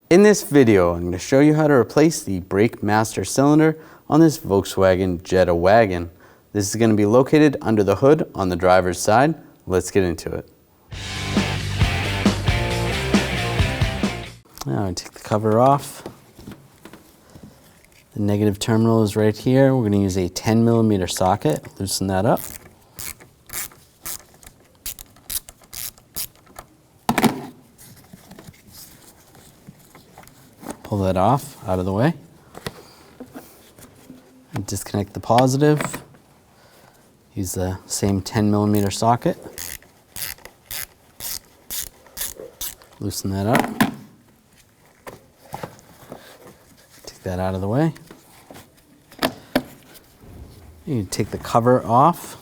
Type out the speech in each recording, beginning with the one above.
In this video, I'm going to show you how to replace the brake master cylinder on this Volkswagen Jetta Wagon. This is going to be located under the hood on the driver's side. Let's get into it. Now I take the cover off. The negative terminal is right here. We're going to use a 10mm socket. Loosen that up. Pull that off, out of the way. And disconnect the positive. Use the same 10mm socket. Loosen that up. Take that out of the way. You take the cover off.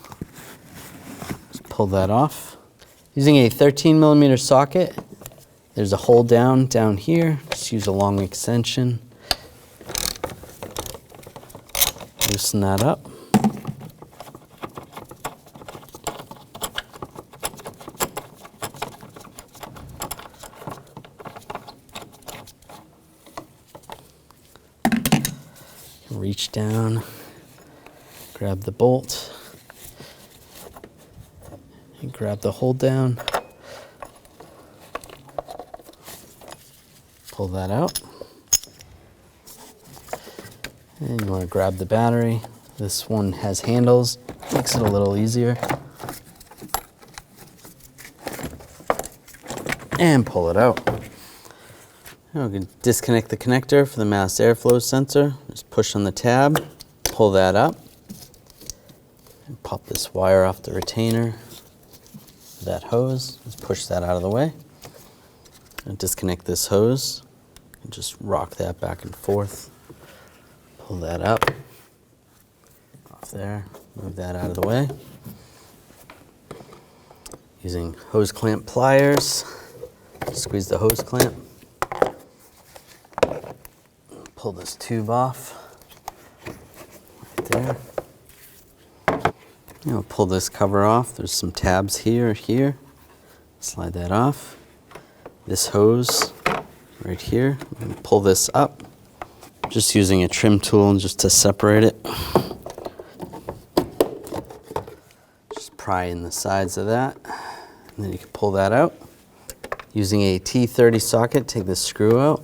Just pull that off. Using a 13mm socket, there's a hole down here. Just use a long extension. Loosen that up. Reach down, grab the bolt, and grab the hold down. Pull that out. And you want to grab the battery. This one has handles, makes it a little easier. And pull it out. Now we can disconnect the connector for the mass airflow sensor. Just push on the tab, pull that up, and pop this wire off the retainer. That hose, just push that out of the way. And disconnect this hose and just rock that back and forth. Pull that up, off there, move that out of the way. Using hose clamp pliers, squeeze the hose clamp. Pull this tube off, right there. You know, pull this cover off. There's some tabs here. Slide that off. This hose right here, I'm gonna pull this up. Just using a trim tool just to separate it. Just pry in the sides of that, and then you can pull that out. Using a T30 socket, take this screw out.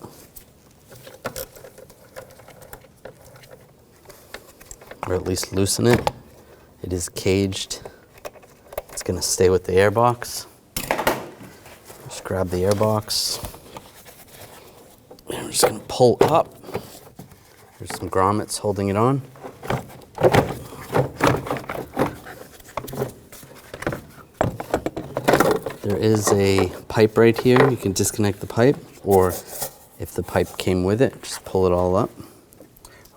Or at least loosen it. It is caged. It's gonna stay with the airbox. Just grab the airbox. And we're just gonna pull up. There's some grommets holding it on. There is a pipe right here. You can disconnect the pipe, or if the pipe came with it, just pull it all up.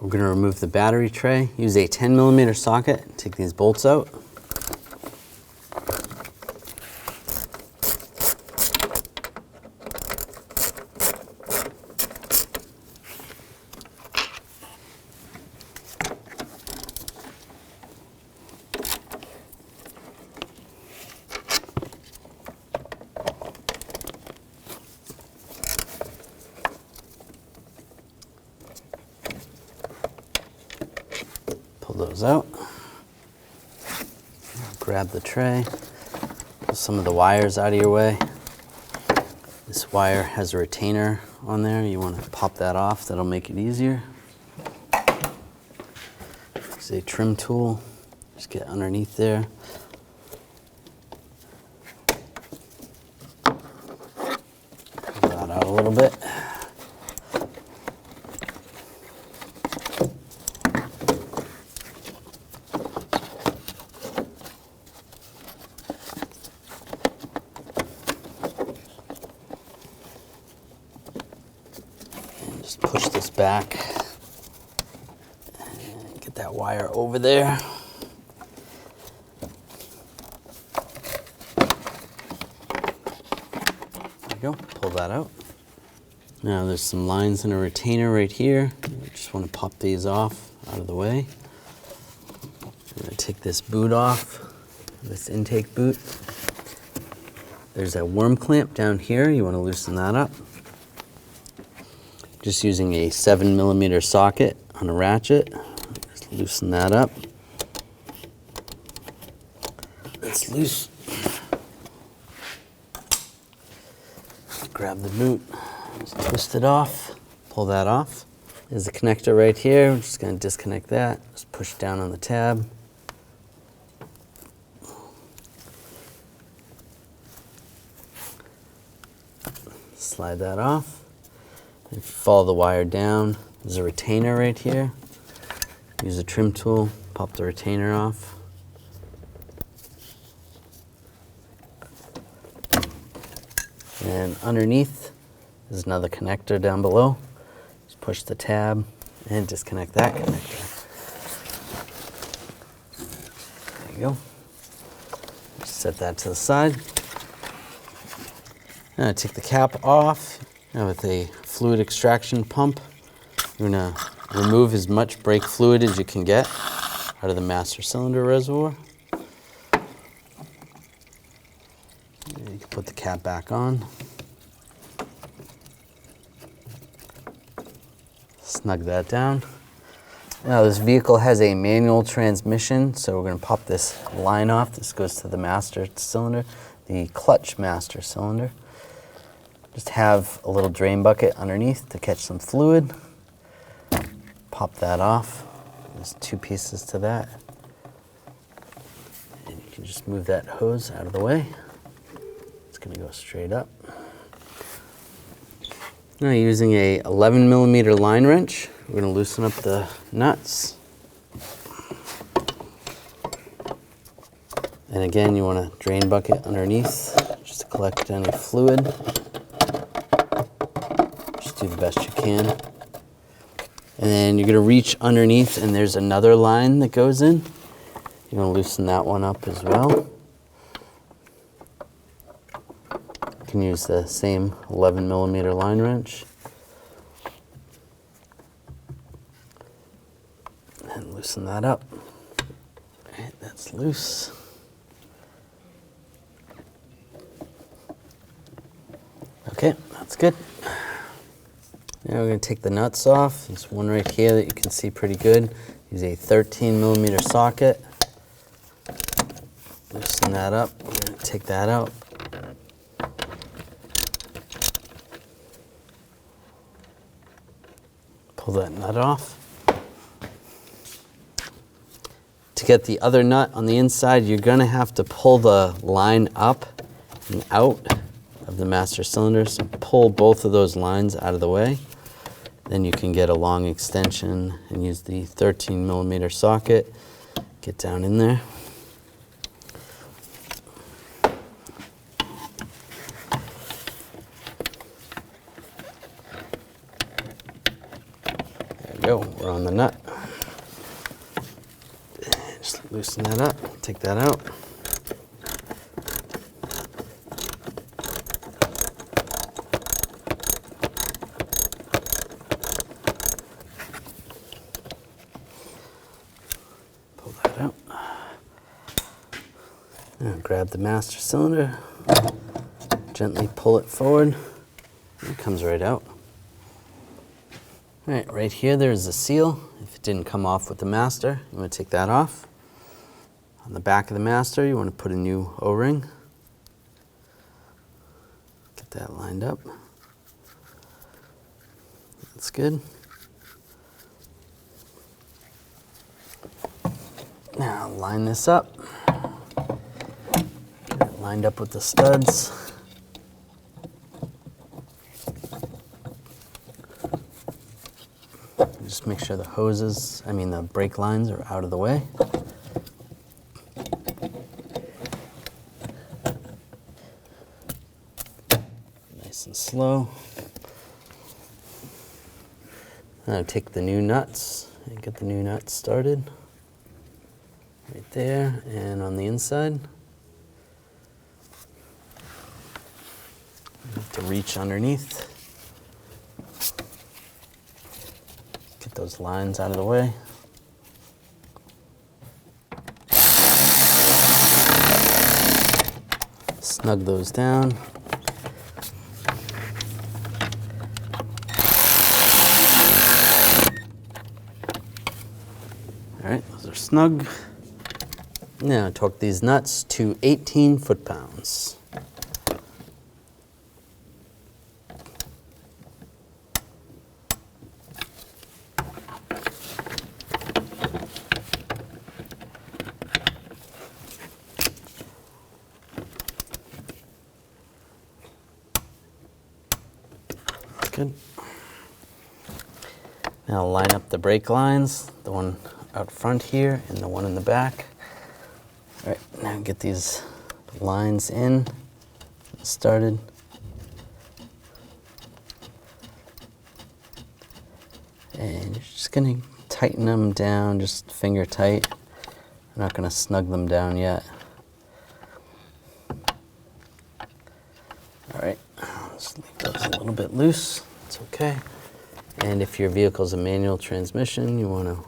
We're going to remove the battery tray. Use a 10mm socket. Take these bolts out. Pull those out. Grab the tray. Pull some of the wires out of your way. This wire has a retainer on there. You want to pop that off. That'll make it easier. Use a trim tool. Just get underneath there. Pull that out a little bit. Just push this back and get that wire over there. There you go, pull that out. Now there's some lines in a retainer right here. You just want to pop these off out of the way. I'm going to take this boot off, this intake boot. There's a worm clamp down here. You want to loosen that up. Just using a 7mm socket on a ratchet. Just loosen that up. It's loose. Grab the boot, just twist it off, pull that off. There's the connector right here. I'm just going to disconnect that. Just push down on the tab. Slide that off. If you follow the wire down, there's a retainer right here. Use a trim tool, pop the retainer off. And underneath is another connector down below. Just push the tab and disconnect that connector. There you go. Just set that to the side. Now take the cap off. Now with a fluid extraction pump, you're going to remove as much brake fluid as you can get out of the master cylinder reservoir. You can put the cap back on. Snug that down. Now this vehicle has a manual transmission, so we're going to pop this line off. This goes to the master cylinder, the clutch master cylinder. Just have a little drain bucket underneath to catch some fluid. Pop that off. There's 2 pieces to that. And you can just move that hose out of the way. It's going to go straight up. Now using a 11mm line wrench, we're going to loosen up the nuts. And again, you want a drain bucket underneath just to collect any fluid. Just do the best you can. And then you're going to reach underneath and there's another line that goes in. You're going to loosen that one up as well. You can use the same 11mm line wrench. And loosen that up. All right, that's loose. Okay, that's good. Now we're going to take the nuts off. There's one right here that you can see pretty good. Use a 13mm socket. Loosen that up. We're going to take that out. Pull that nut off. To get the other nut on the inside, you're going to have to pull the line up and out of the master cylinder. So pull both of those lines out of the way. Then you can get a long extension and use the 13mm socket. Get down in there. There we go, we're on the nut. Just loosen that up, take that out. Now grab the master cylinder, gently pull it forward, and it comes right out. All right, right here there's a seal. If it didn't come off with the master, you want to take that off. On the back of the master, you want to put a new O-ring. Get that lined up. That's good. Now line this up. Get it lined up with the studs. Just make sure the the brake lines are out of the way. Nice and slow. Now take the new nuts and get the new nuts started. Right there and on the inside. You have to reach underneath. Get those lines out of the way. Snug those down. All right, those are snug. Now torque these nuts to 18 foot-pounds. Good. Now line up the brake lines, the one out front here and the one in the back. All right, now get these lines in, started. And you're just gonna tighten them down, just finger tight. I'm not gonna snug them down yet. All right, just leave those a little bit loose, it's okay. And if your vehicle's a manual transmission, you wanna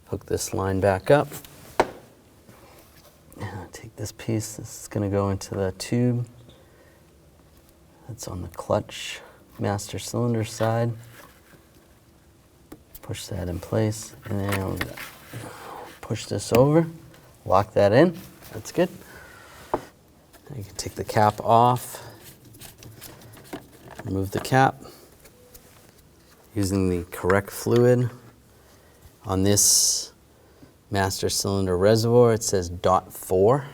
hook this line back up. Now take this piece, this is gonna go into the tube that's on the clutch master cylinder side. Push that in place, and then we're gonna push this over, lock that in, that's good. Now you can take the cap off, remove the cap. Using the correct fluid. On this master cylinder reservoir, it says .4.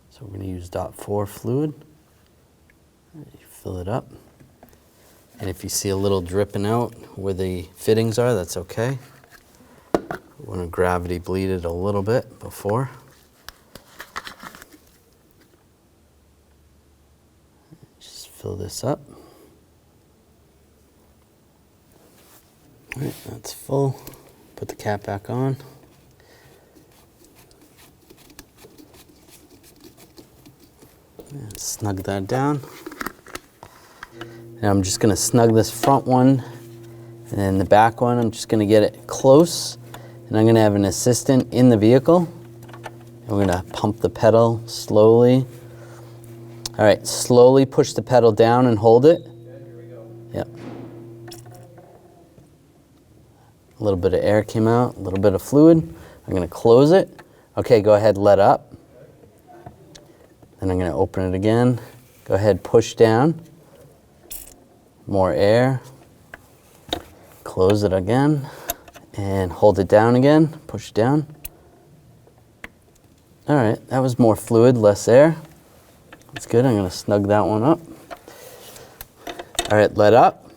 So we're gonna use .4 fluid. You fill it up. And if you see a little dripping out where the fittings are, that's okay. We wanna gravity bleed it a little bit before. Just fill this up. All right, that's full. Put the cap back on. And snug that down. And I'm just gonna snug this front one, and then the back one, I'm just gonna get it close. And I'm gonna have an assistant in the vehicle. And we're gonna pump the pedal slowly. All right, slowly push the pedal down and hold it. Here we go. Yep. A little bit of air came out, a little bit of fluid. I'm gonna close it. Okay, go ahead, let up. Then I'm gonna open it again. Go ahead, push down. More air. Close it again. And hold it down again, push down. All right, that was more fluid, less air. That's good, I'm gonna snug that one up. All right, let up.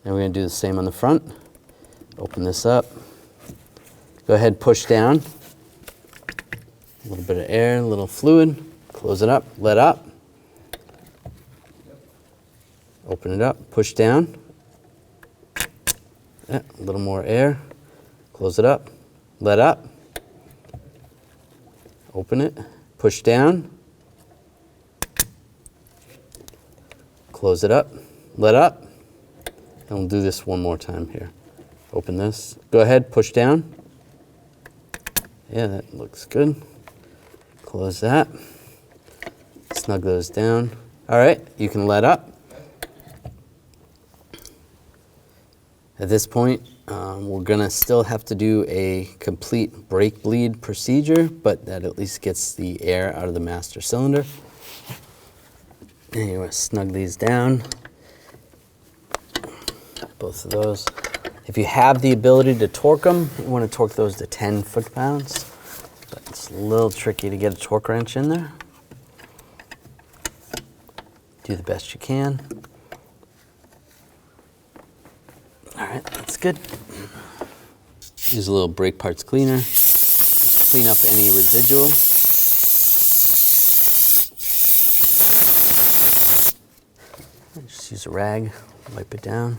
And we're gonna do the same on the front. Open this up. Go ahead, push down. A little bit of air, a little fluid. Close it up, let up. Open it up, push down. Yeah, a little more air. Close it up, let up. Open it, push down. Close it up, let up. And we'll do this one more time here. Open this. Go ahead, push down. Yeah, that looks good. Close that. Snug those down. All right, you can let up. At this point, we're gonna still have to do a complete brake bleed procedure, but that at least gets the air out of the master cylinder. And you wanna snug these down. Both of those. If you have the ability to torque them, you want to torque those to 10 foot-pounds, but it's a little tricky to get a torque wrench in there. Do the best you can. All right, that's good. Use a little brake parts cleaner. Just clean up any residual. Just use a rag, wipe it down.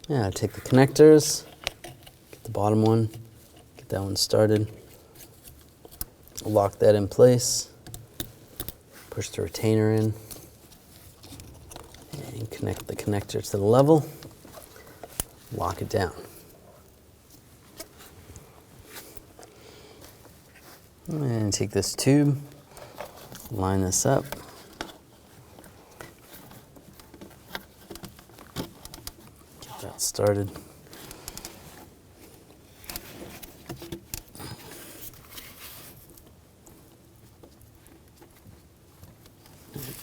Yeah, take the connectors, get the bottom one, get that one started, lock that in place, push the retainer in, and connect the connector to the level, lock it down. And take this tube, line this up. Get that started.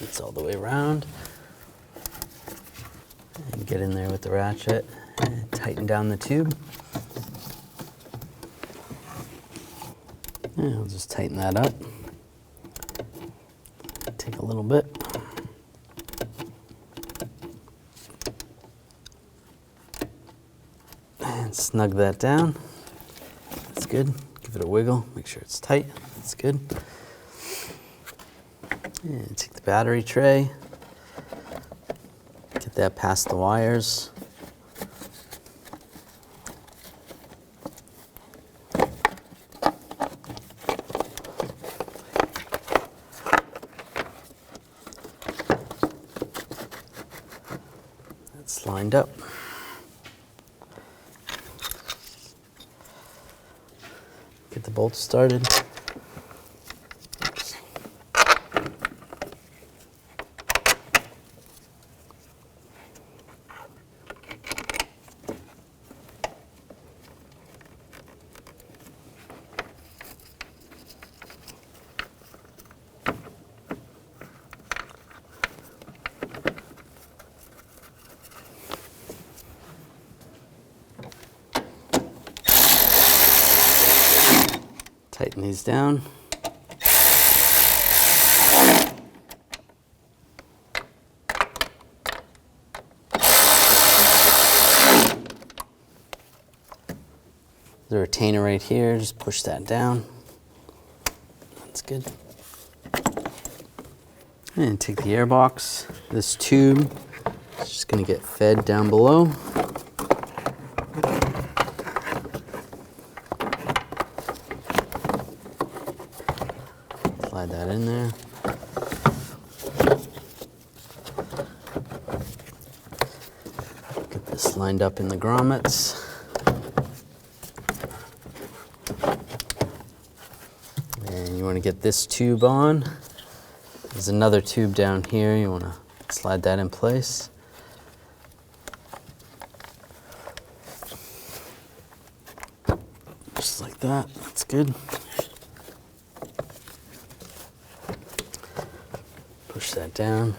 It's all the way around. And get in there with the ratchet and tighten down the tube. And I'll just tighten that up. Take a little bit. And snug that down. That's good. Give it a wiggle. Make sure it's tight. That's good. And take the battery tray. Get that past the wires. That's lined up. Get the bolts started. Tighten these down. There's a retainer right here, just push that down. That's good. And take the airbox. This tube is just going to get fed down below. Slide that in there. Get this lined up in the grommets. And you want to get this tube on. There's another tube down here. You want to slide that in place. Just like that. That's good. Push that down.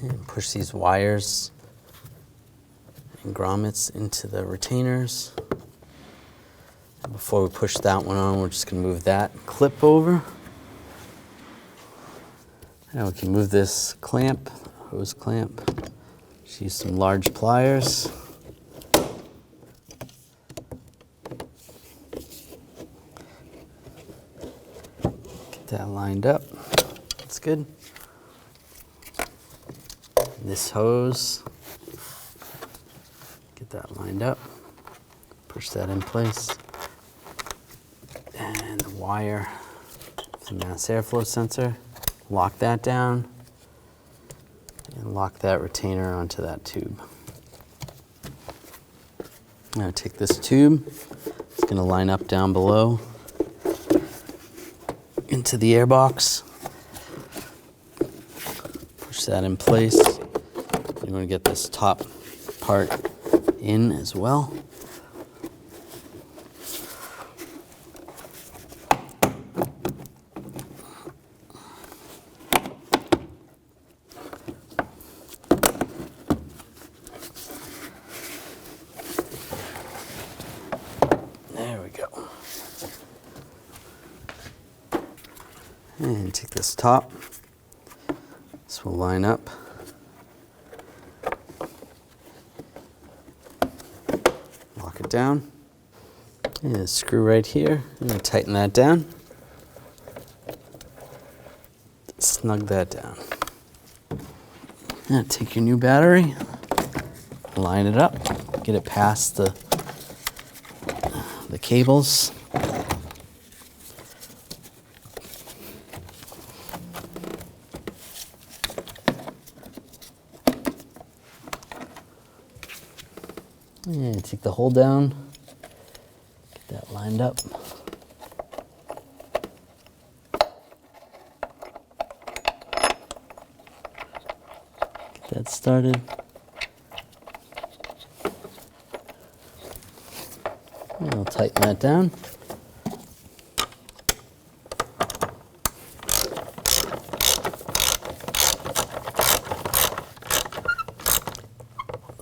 And push these wires and grommets into the retainers. And before we push that one on, we're just going to move that clip over. Now we can move this clamp, hose clamp. Just use some large pliers. That lined up. That's good. This hose, get that lined up. Push that in place. And the wire, the mass airflow sensor, lock that down and lock that retainer onto that tube. Now take this tube, it's going to line up down below into the airbox. Push that in place. You want to get this top part in as well. There we go. And take this top. This will line up. Lock it down. And a screw right here. I'm going to tighten that down. Snug that down. Now take your new battery, line it up, get it past the cables. And take the hole down, get that lined up. Get that started. And I'll tighten that down.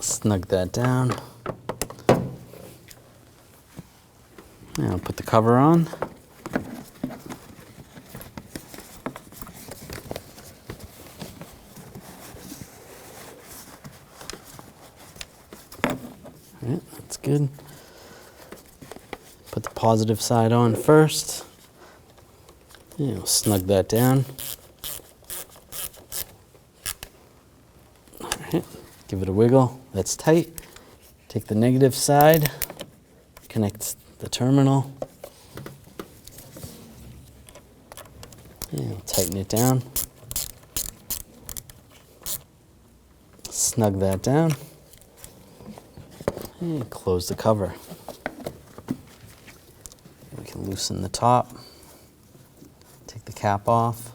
Snug that down. And I'll put the cover on. All right, that's good. Put the positive side on first. And we'll snug that down. All right, give it a wiggle. That's tight. Take the negative side, connect the terminal, and tighten it down. Snug that down, and close the cover. We can loosen the top, take the cap off,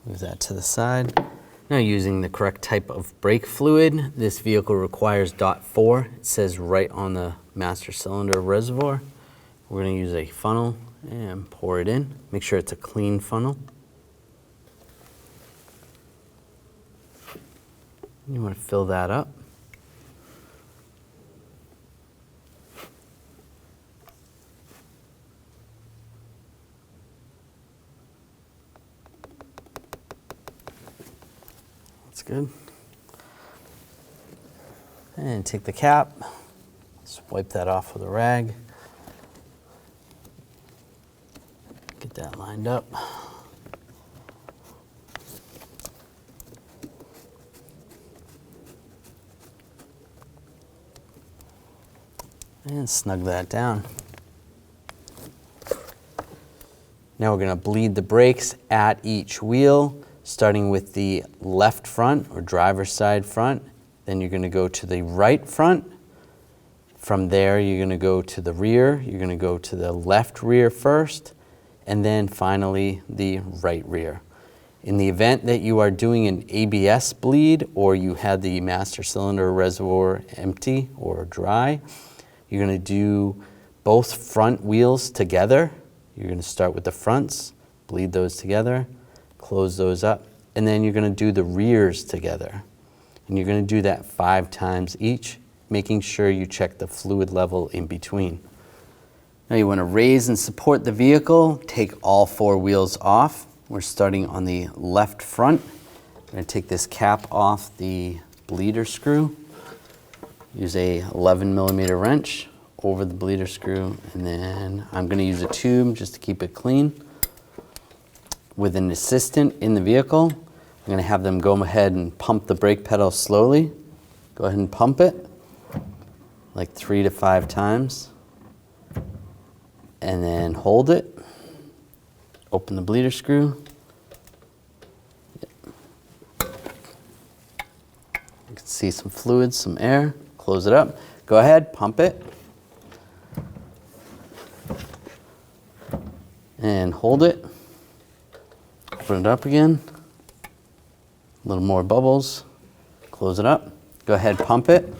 move that to the side. Now, using the correct type of brake fluid, this vehicle requires .4. It says right on the master cylinder reservoir. We're going to use a funnel and pour it in. Make sure it's a clean funnel. You want to fill that up. That's good. And take the cap, just wipe that off with a rag. Get that lined up. And snug that down. Now we're going to bleed the brakes at each wheel, starting with the left front or driver's side front. Then you're going to go to the right front. From there, you're going to go to the rear. You're going to go to the left rear first, and then finally the right rear. In the event that you are doing an ABS bleed or you had the master cylinder reservoir empty or dry, you're going to do both front wheels together. You're going to start with the fronts, bleed those together, close those up, and then you're going to do the rears together. And you're going to do that 5 times each, making sure you check the fluid level in between. Now you want to raise and support the vehicle, take all 4 wheels off. We're starting on the left front. I'm going to take this cap off the bleeder screw. Use a 11mm wrench over the bleeder screw, and then I'm going to use a tube just to keep it clean. With an assistant in the vehicle, I'm going to have them go ahead and pump the brake pedal slowly. Go ahead and pump it like 3 to 5 times, and then hold it. Open the bleeder screw. You can see some fluid, some air. Close it up. Go ahead, pump it. And hold it. Open it up again. A little more bubbles. Close it up. Go ahead, pump it.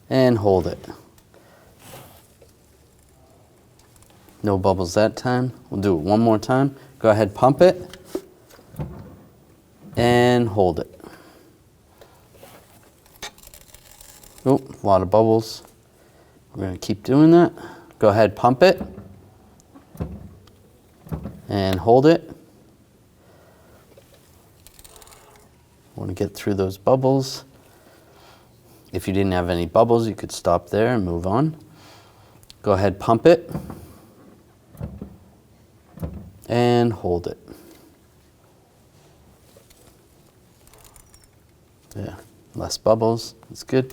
And hold it. No bubbles that time. We'll do it one more time. Go ahead, pump it. And hold it. Oh, a lot of bubbles. We're going to keep doing that. Go ahead, pump it. And hold it. Want to get through those bubbles. If you didn't have any bubbles, you could stop there and move on. Go ahead, pump it. And hold it. Yeah, less bubbles. That's good.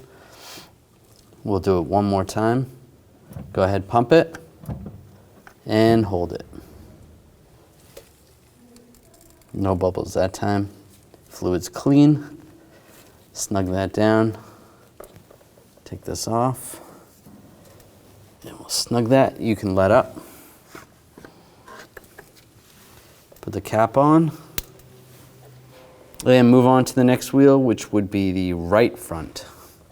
We'll do it one more time. Go ahead, pump it. And hold it. No bubbles that time. Fluid's clean. Snug that down. Take this off. And we'll snug that. You can let up. Put the cap on. And move on to the next wheel, which would be the right front.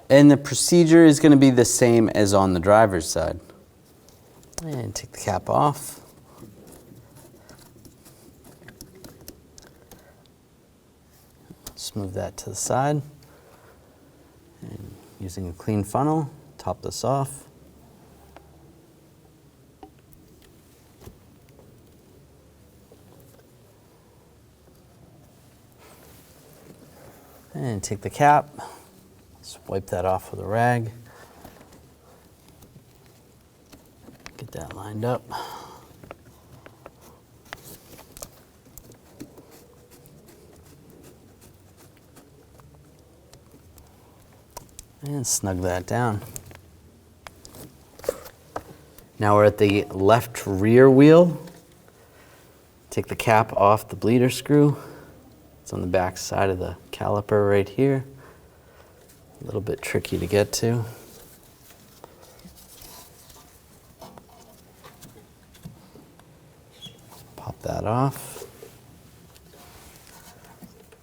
And the procedure is going to be the same as on the driver's side. And take the cap off. Let's move that to the side. And using a clean funnel, top this off. And take the cap, just wipe that off with a rag. Get that lined up. And snug that down. Now we're at the left rear wheel. Take the cap off the bleeder screw. It's on the back side of the caliper right here. A little bit tricky to get to. Pop that off.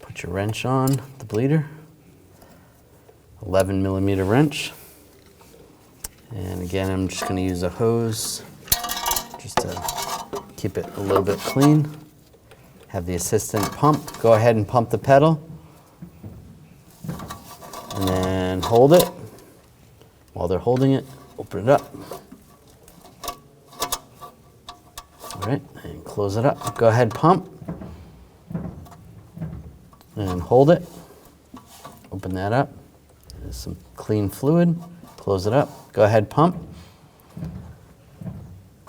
Put your wrench on the bleeder. 11mm wrench. And again, I'm just going to use a hose just to keep it a little bit clean. Have the assistant pump. Go ahead and pump the pedal. And then hold it. While they're holding it, open it up. All right, and close it up. Go ahead, pump. And hold it. Open that up. There's some clean fluid. Close it up. Go ahead, pump.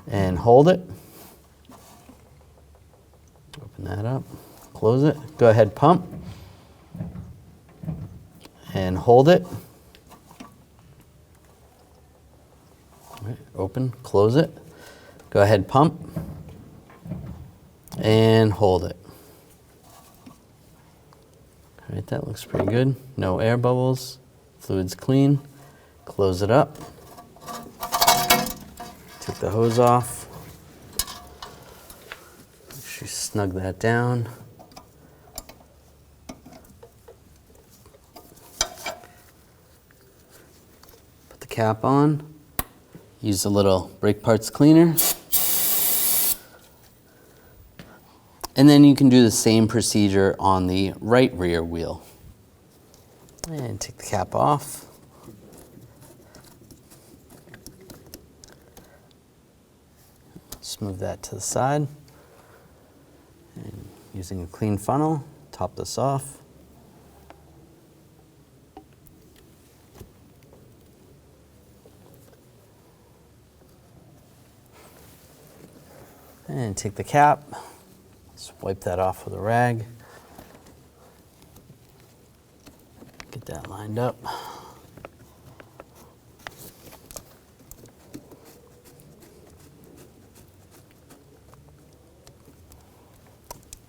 And hold it. Open that up. Close it. Go ahead, pump. And hold it. All right, open, close it. Go ahead, pump. And hold it. All right, that looks pretty good. No air bubbles. Fluid's clean. Close it up. Take the hose off. Make sure you snug that down. Put the cap on. Use a little brake parts cleaner. And then you can do the same procedure on the right rear wheel. And take the cap off. Just move that to the side. And using a clean funnel, top this off. And take the cap. Just wipe that off with a rag. Get that lined up.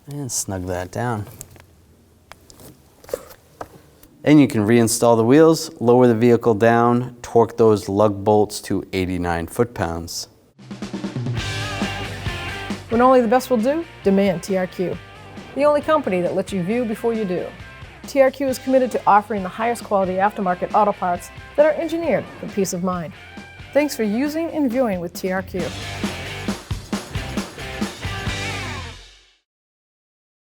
And snug that down. And you can reinstall the wheels, lower the vehicle down, torque those lug bolts to 89 foot-pounds. When only the best will do, demand TRQ. The only company that lets you view before you do. TRQ is committed to offering the highest quality aftermarket auto parts that are engineered for peace of mind. Thanks for using and viewing with TRQ.